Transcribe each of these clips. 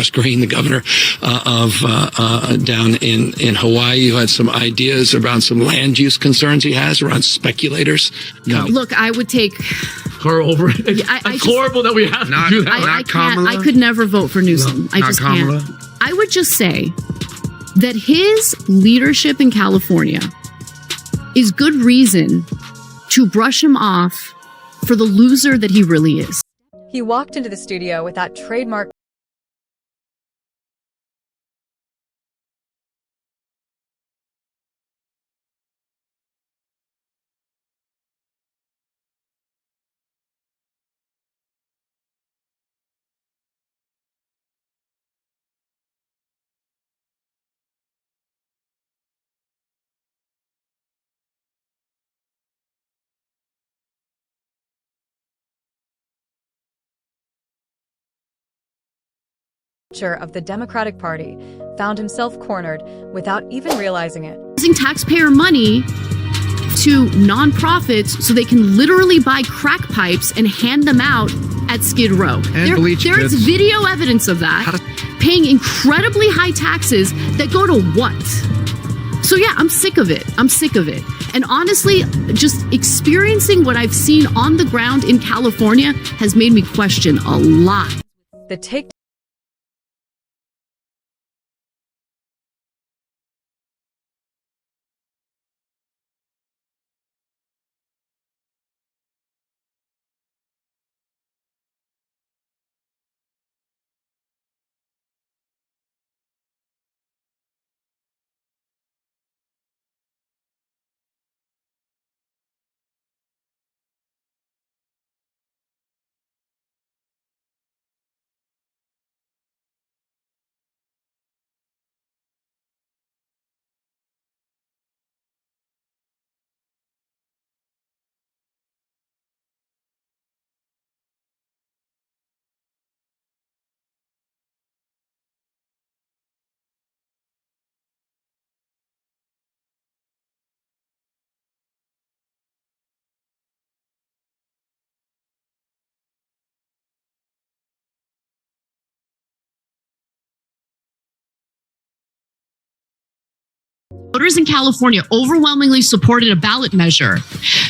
Josh Green, the governor down in Hawaii, who had some ideas around some land use concerns he has around speculators. No. Look, I would take her over it. It's horrible that we have to do that. I can't. I could never vote for Newsom. I just can't. I would just say that his leadership in California is good reason to brush him off for the loser that he really is. He walked into the studio with that trademark of the Democratic Party, found himself cornered without even realizing it. Using taxpayer money to nonprofits so they can literally buy crack pipes and hand them out at Skid Row. There's video evidence of that. Paying incredibly high taxes that go to what? So yeah, I'm sick of it. I'm sick of it. And honestly, just experiencing what I've seen on the ground in California has made me question a lot. The take Voters in California overwhelmingly supported a ballot measure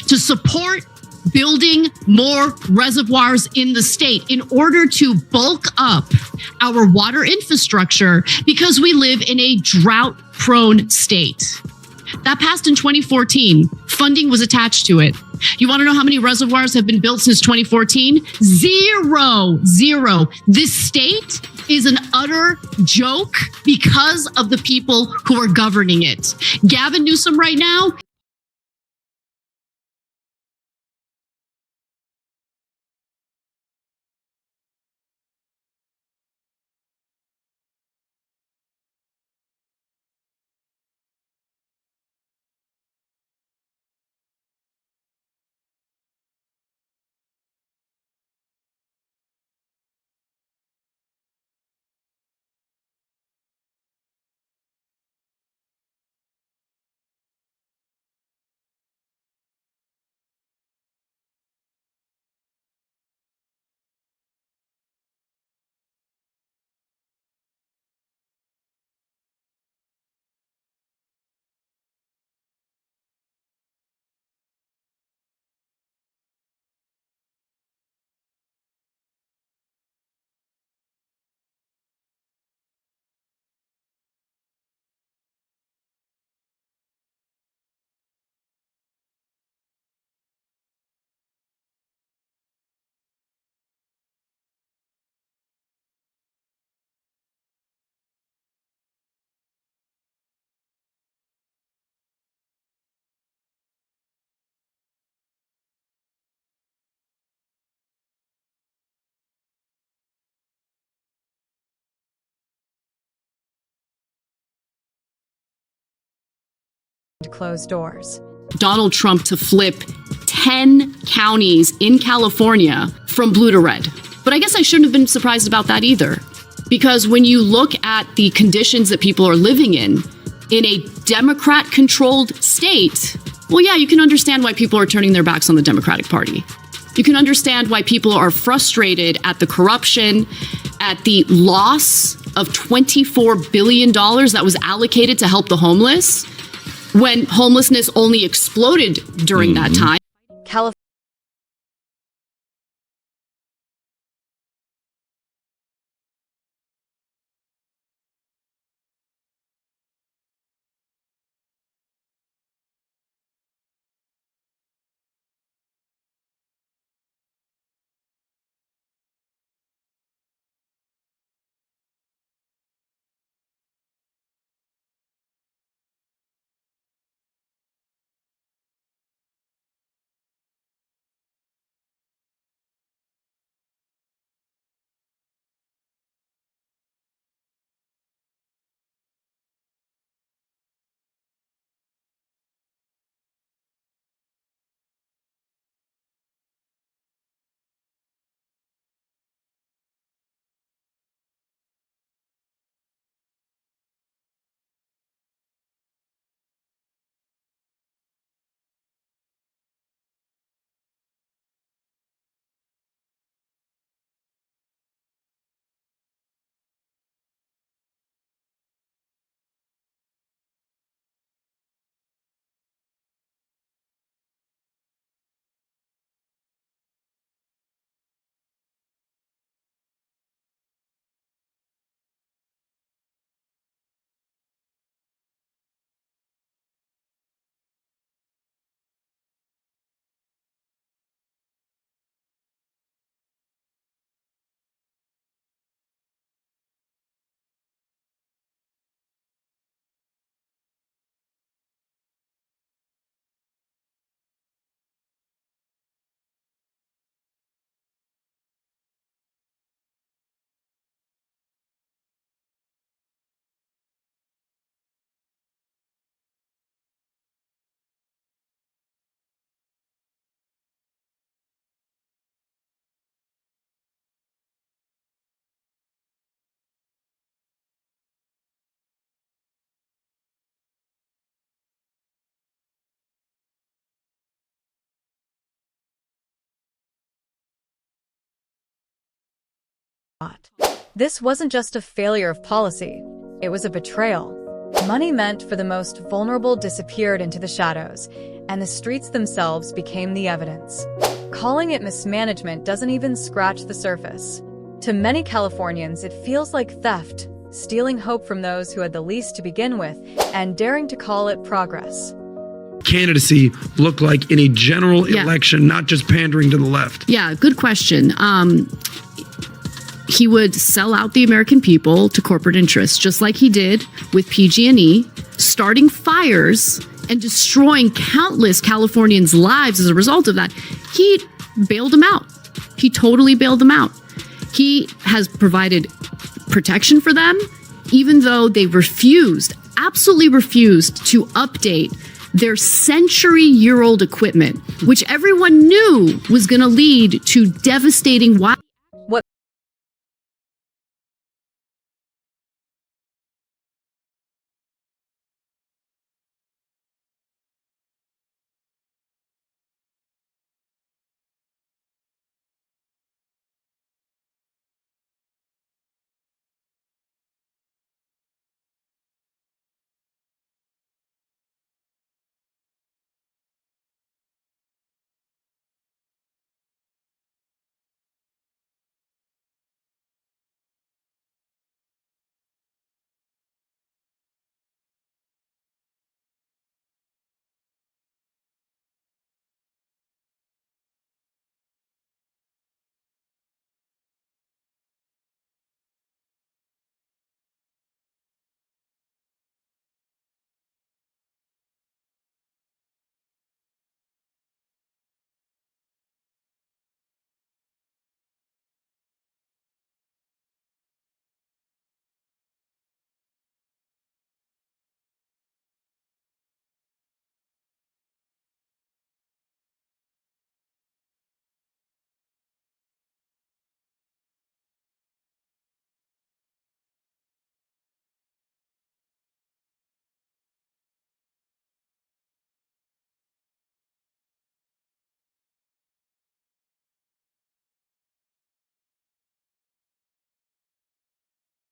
to support building more reservoirs in the state in order to bulk up our water infrastructure because we live in a drought-prone state. That passed in 2014. Funding was attached to it. You want to know how many reservoirs have been built since 2014? Zero. This state is an utter joke because of the people who are governing it. Gavin Newsom right now, closed doors. Donald Trump to flip 10 counties in California from blue to red. But I guess I shouldn't have been surprised about that either. Because when you look at the conditions that people are living in a Democrat-controlled state, well, yeah, you can understand why people are turning their backs on the Democratic Party. You can understand why people are frustrated at the corruption, at the loss of $24 billion that was allocated to help the homeless when homelessness only exploded during that time. California This wasn't just a failure of policy, it was a betrayal. Money meant for the most vulnerable disappeared into the shadows, and the streets themselves became the evidence. Calling it mismanagement doesn't even scratch the surface. To many Californians, it feels like theft, stealing hope from those who had the least to begin with, and daring to call it progress. Candidacy look like in a general election, not just pandering to the left? Yeah, good question. He would sell out the American people to corporate interests, just like he did with PG&E, starting fires and destroying countless Californians' lives as a result of that. He bailed them out. He totally bailed them out. He has provided protection for them, even though they absolutely refused to update their century-year-old equipment, which everyone knew was going to lead to devastating wildfires.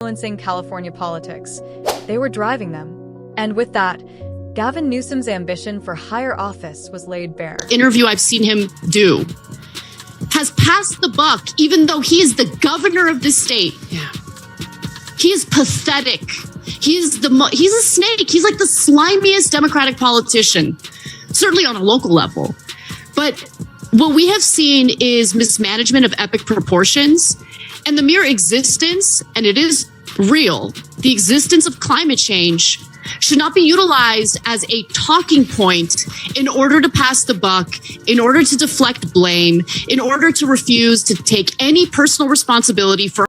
influencing California politics. They were driving them. And with that, Gavin Newsom's ambition for higher office was laid bare. Interview I've seen him do has passed the buck, even though he is the governor of the state. Yeah. He is pathetic. He's a snake. He's like the slimiest Democratic politician, certainly on a local level. But what we have seen is mismanagement of epic proportions, and the mere existence, and it is real, the existence of climate change should not be utilized as a talking point in order to pass the buck, in order to deflect blame, in order to refuse to take any personal responsibility for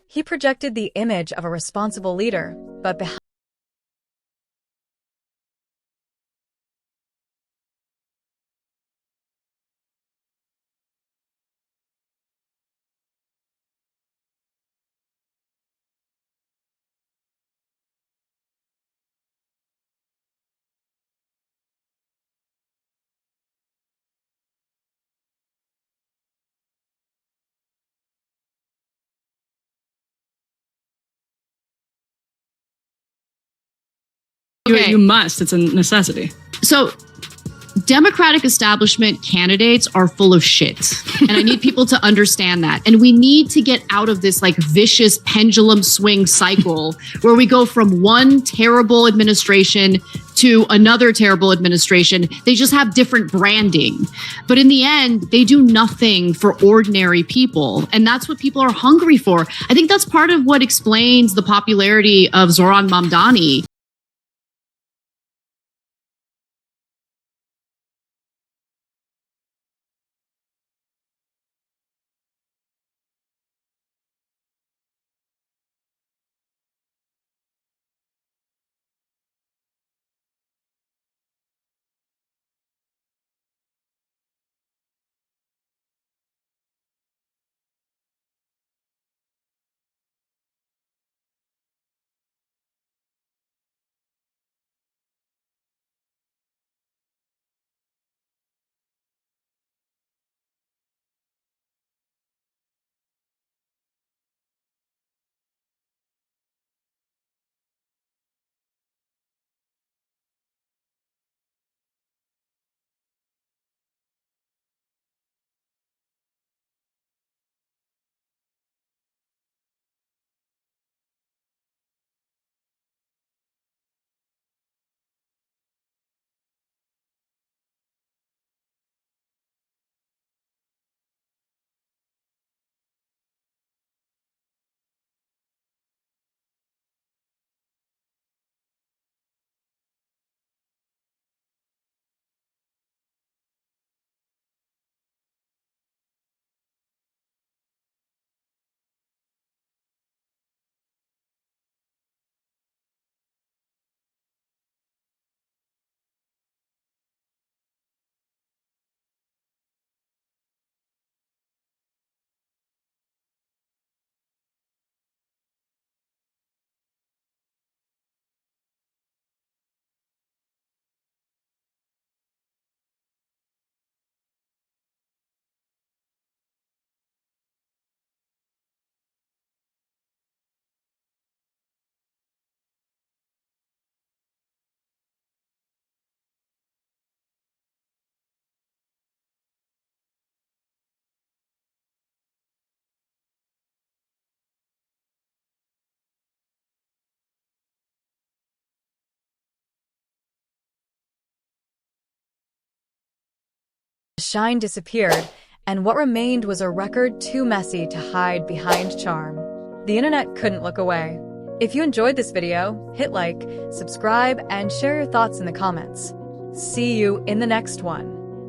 He projected the image of a responsible leader, but behind Okay. You must. It's a necessity. So Democratic establishment candidates are full of shit. And I need people to understand that. And we need to get out of this like vicious pendulum swing cycle where we go from one terrible administration to another terrible administration. They just have different branding. But in the end, they do nothing for ordinary people. And that's what people are hungry for. I think that's part of what explains the popularity of Zoran Mamdani. The shine disappeared, and what remained was a record too messy to hide behind charm. The internet couldn't look away. If you enjoyed this video, hit like, subscribe, and share your thoughts in the comments. See you in the next one.